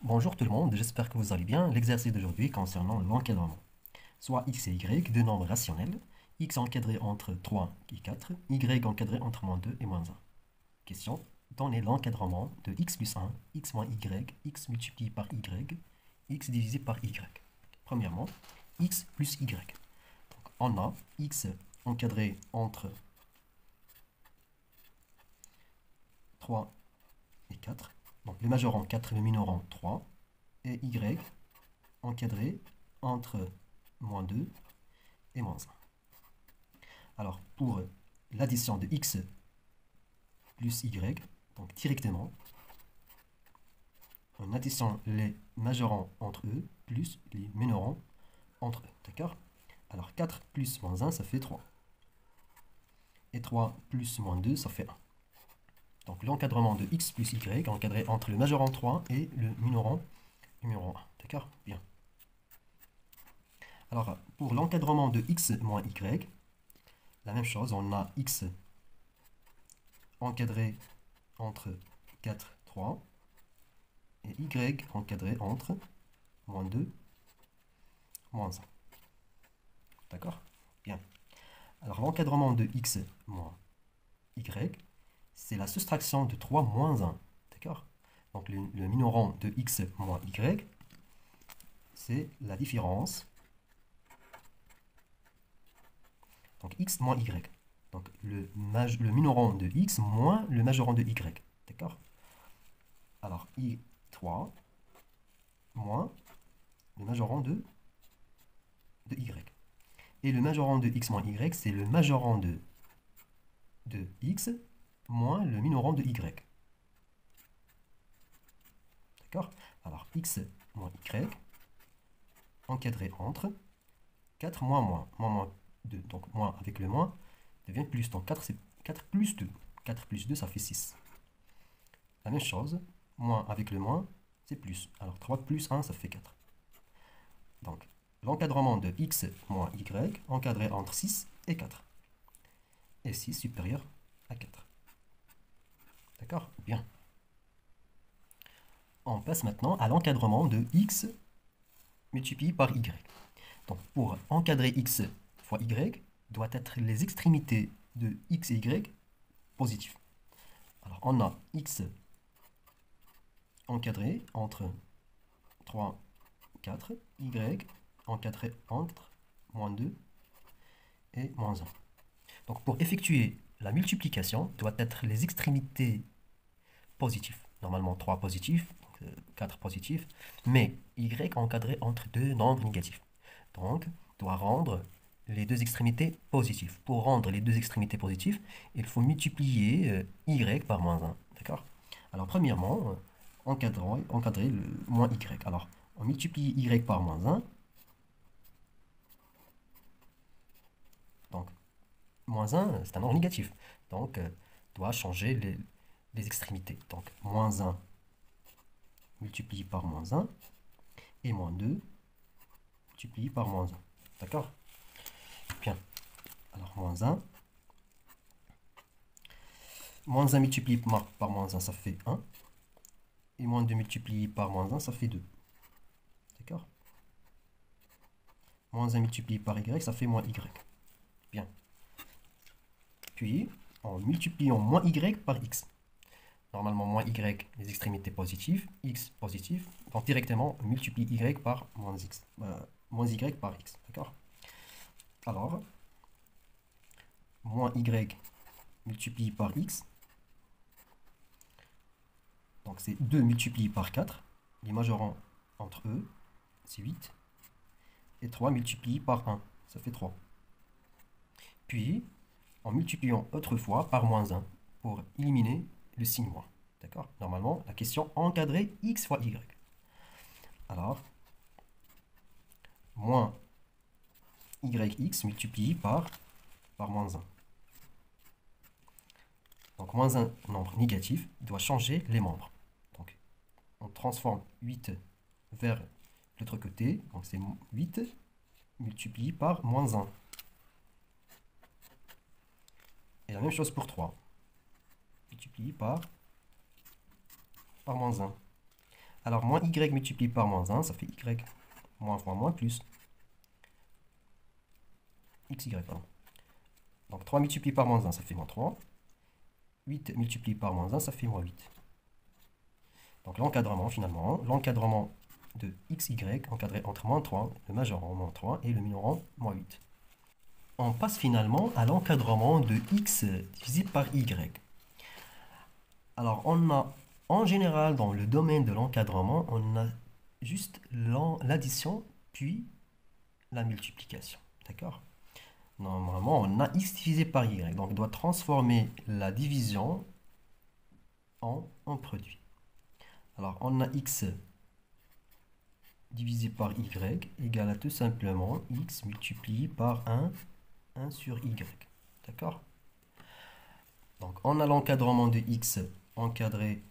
Bonjour tout le monde, j'espère que vous allez bien. L'exercice d'aujourd'hui concernant l'encadrement. Soit x et y, deux nombres rationnels, x encadré entre 3 et 4, y encadré entre -2 et -1. Question, donnez l'encadrement de x plus 1, x moins y, x multiplié par y, x divisé par y. Premièrement, x plus y. Donc, on a x encadré entre 3 et 4. Donc le majorant 4, le minorant 3, et y encadré entre -2 et -1. Alors pour l'addition de x plus y, donc directement, on additionne les majorants entre eux plus les minorants entre eux. D'accord? Alors 4 plus -1, ça fait 3. Et 3 plus -2, ça fait 1. Donc l'encadrement de x plus y, encadré entre le majorant 3 et le minorant numéro 1. D'accord? Bien. Alors, pour l'encadrement de x moins y, la même chose, on a x encadré entre 4, 3, et y encadré entre -2, -1. D'accord? Bien. Alors, l'encadrement de x moins y, c'est la soustraction de 3 moins 1. D'accord? Donc, le minorant de x moins y, c'est la différence. Donc, x moins y. Donc, le minorant de x moins le majorant de y. D'accord? Alors, I3 moins le majorant de y. Et le majorant de x moins y, c'est le majorant de x moins le minorant de y. D'accord? Alors, x moins y, encadré entre 4 moins moins, moins 2. Donc, moins avec le moins devient plus. Donc, 4, c'est 4 plus 2. 4 plus 2, ça fait 6. La même chose, moins avec le moins, c'est plus. Alors, 3 plus 1, ça fait 4. Donc, l'encadrement de x moins y, encadré entre 6 et 4. Et 6 supérieur à 4. D'accord? Bien. On passe maintenant à l'encadrement de x multiplié par y. Donc, pour encadrer x fois y, doit être les extrémités de x et y positives. Alors, on a x encadré entre 3, 4, y encadré entre -2 et -1. Donc, pour effectuer la multiplication, doit être les extrémités positives. Normalement, 3 positifs, 4 positifs, mais y encadré entre deux nombres négatifs. Donc, doit rendre les deux extrémités positives. Pour rendre les deux extrémités positives, il faut multiplier y par -1. D'accord? Alors, premièrement, encadrer le moins y. Alors, on multiplie y par -1. Donc, -1, c'est un nombre négatif. Donc, doit changer les extrémités. Donc, -1 multiplié par -1 et -2 multiplié par -1. D'accord? Bien. Alors, -1. -1 multiplié par -1, ça fait 1. Et -2 multiplié par -1, ça fait 2. D'accord? -1 multiplié par y, ça fait -y. Bien. Puis, en multipliant -y par x. Normalement, -y, les extrémités positives, x positif. Donc, directement, on multiplie y par -x. -y par x. D'accord? Alors, -y multiplié par x. Donc, c'est 2 multiplié par 4. Les majorants entre eux, c'est 8. Et 3 multiplié par 1, ça fait 3. Puis, en multipliant autrefois par -1 pour éliminer le signe moins. D'accord? Normalement, la question encadrée x fois y. Alors, moins yx multiplié par -1. Donc, moins un nombre négatif doit changer les membres. Donc, on transforme 8 vers l'autre côté. Donc, c'est 8 multiplié par -1. Et la même chose pour 3. Multiplié par -1. Alors, moins y multiplié par moins 1, ça fait y moins fois moins plus. Xy, pardon. Donc, 3 multiplié par moins 1, ça fait moins 3. 8 multiplié par moins 1, ça fait moins 8. Donc, l'encadrement, finalement, l'encadrement de xy encadré entre moins 3, le majorant moins 3 et le minorant moins 8. On passe finalement à l'encadrement de x divisé par y. Alors, on a, en général, dans le domaine de l'encadrement, on a juste l'addition, puis la multiplication. D'accord? Normalement, on a x divisé par y. Donc, on doit transformer la division en produit. Alors, on a x divisé par y égale à tout simplement x multiplié par 1 sur y. D'accord? Donc, on a l'encadrement de x encadré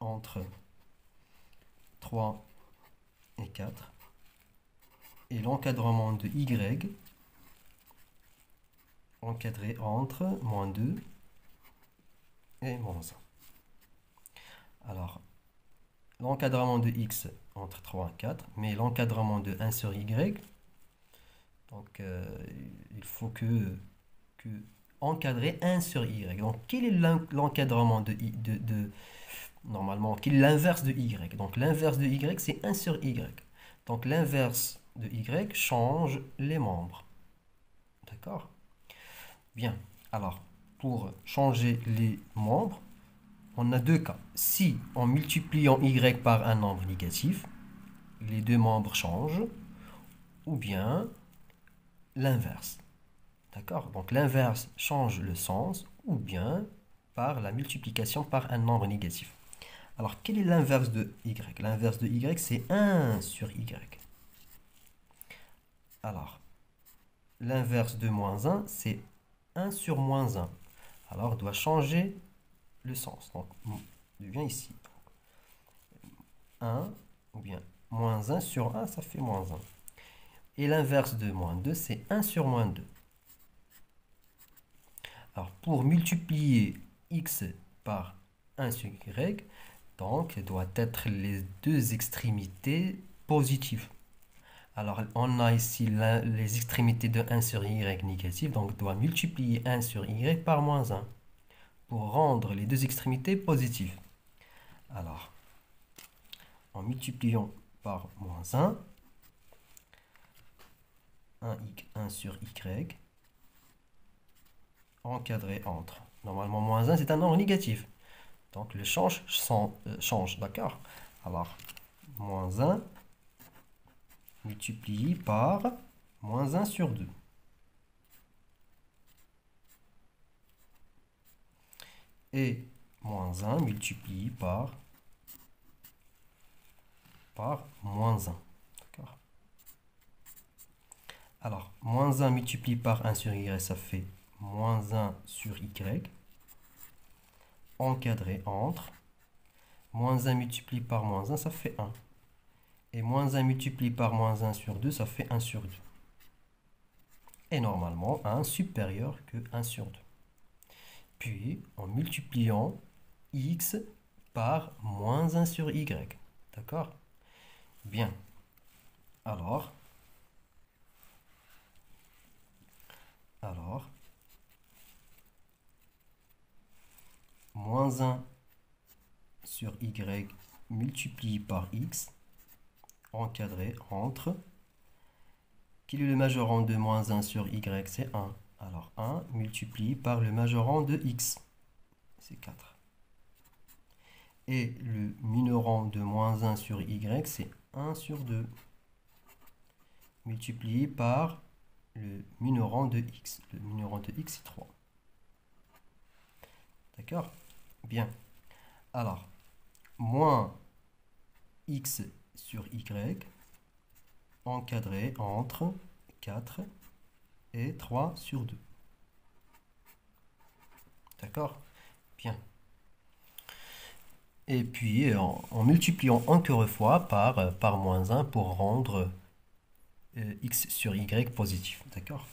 entre 3 et 4. Et l'encadrement de y encadré entre moins 2 et moins 1. Alors, l'encadrement de x entre 3 et 4, mais l'encadrement de 1 sur y, donc il faut que encadrer 1 sur y. Donc, quel est l'encadrement normalement, quel est l'inverse de y? Donc, l'inverse de y, c'est 1 sur y. Donc, l'inverse de y change les membres. D'accord? Bien. Alors, pour changer les membres, on a deux cas. Si, en multipliant y par un nombre négatif, les deux membres changent, ou bien l'inverse. D'accord? Donc l'inverse change le sens, ou bien par la multiplication par un nombre négatif. Alors, quel est l'inverse de y? L'inverse de y, c'est 1 sur y. Alors, l'inverse de moins 1, c'est 1 sur moins 1. Alors, on doit changer le sens. Donc, on devient ici. 1, ou bien moins 1 sur 1, ça fait moins 1. Et l'inverse de moins 2, c'est 1 sur moins 2. Alors, pour multiplier x par 1 sur y, donc, doit être les deux extrémités positives. Alors, on a ici les extrémités de 1 sur y négatives, donc on doit multiplier 1 sur y par moins 1 pour rendre les deux extrémités positives. Alors, en multipliant par moins 1, 1 sur y, encadré entre. Normalement, moins 1, c'est un nombre négatif. Donc, le change, d'accord? Alors, moins 1 multiplié par moins 1 sur 2. Et moins 1 multiplié par moins 1. D'accord? Alors, moins 1 multiplié par 1 sur y, ça fait moins 1 sur y, encadré entre. Moins 1 multiplié par moins 1, ça fait 1. Et moins 1 multiplié par moins 1 sur 2, ça fait 1 sur 2. Et normalement, 1 supérieur que 1 sur 2. Puis, en multipliant x par moins 1 sur y. D'accord? Bien. Alors, moins 1 sur y multiplié par x encadré entre. Quel est le majorant de moins 1 sur y? C'est 1. Alors 1 multiplié par le majorant de x, c'est 4. Et le minorant de moins 1 sur y, c'est 1 sur 2. Multiplié par le minorant de x. Le minorant de x, c'est 3. D'accord? Bien. Alors, moins x sur y encadré entre 4 et 3 sur 2. D'accord? Bien. Et puis, en multipliant encore une fois par moins 1 pour rendre x sur y positif. D'accord?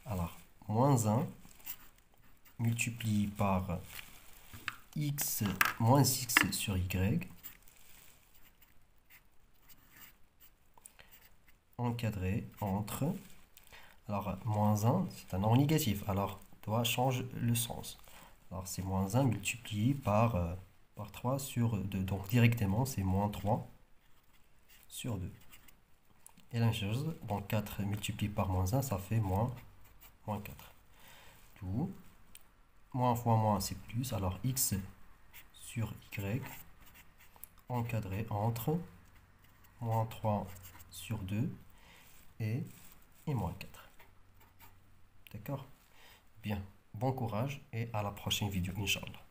Alors, moins 1 multiplié par x moins x sur y encadré entre... Alors, moins 1, c'est un nombre négatif. Alors, doit changer le sens. Alors, c'est moins 1 multiplié par 3 sur 2. Donc, directement, c'est moins 3 sur 2. Et la même chose, donc 4 multiplié par moins 1, ça fait moins 4. Tout. Moins fois moins, c'est plus. Alors, x sur y encadré entre moins 3 sur 2 et moins 4. D'accord? Bien. Bon courage et à la prochaine vidéo, Inch'Allah.